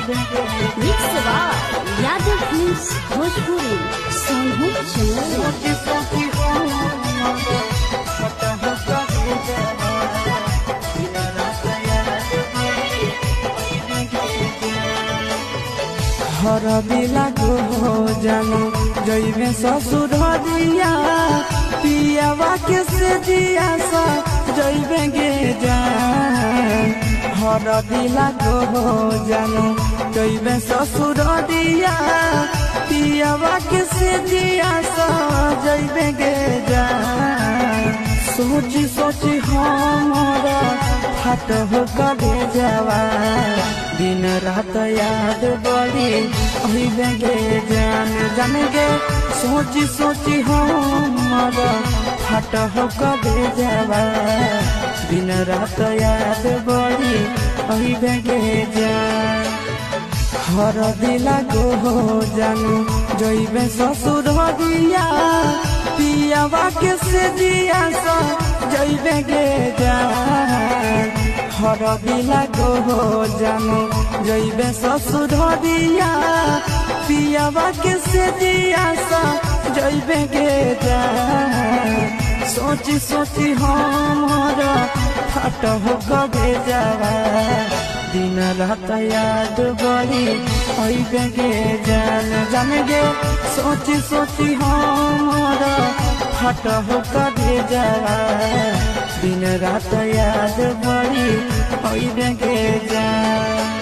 Mix Yadav films Bhojpuri Sonu हर दिला को जानो जइबे ससुररिया पियावा के से दिया सा जइबे गे जान। हर दिला को जानो जइबे ससुररिया पियावा के से दिया सा जइबे गे जान। सोची सोची हमारा हाथ हो कभी जावा दिन रात याद बड़ी अहिबे गे जान जान गे। सोची सोची हमारा हाथ हो कभी जावा दिन रात याद बड़ी अहिबे गे जान। हर दिला को जानू जइबे ससुररिया पियावा के से दिया सा जइबे गे जान। हर दिला को जानू जइबे ससुररिया पियावा के से दिया सा जइबे गे जान। सोची सोची हमारा फट हो कभी जावा दिन रात याद बड़ी अइबे गे जान जान गे। सोची सोची हमारा फट हो कभी जावा दिन रात याद बड़ी अइबे गे जान।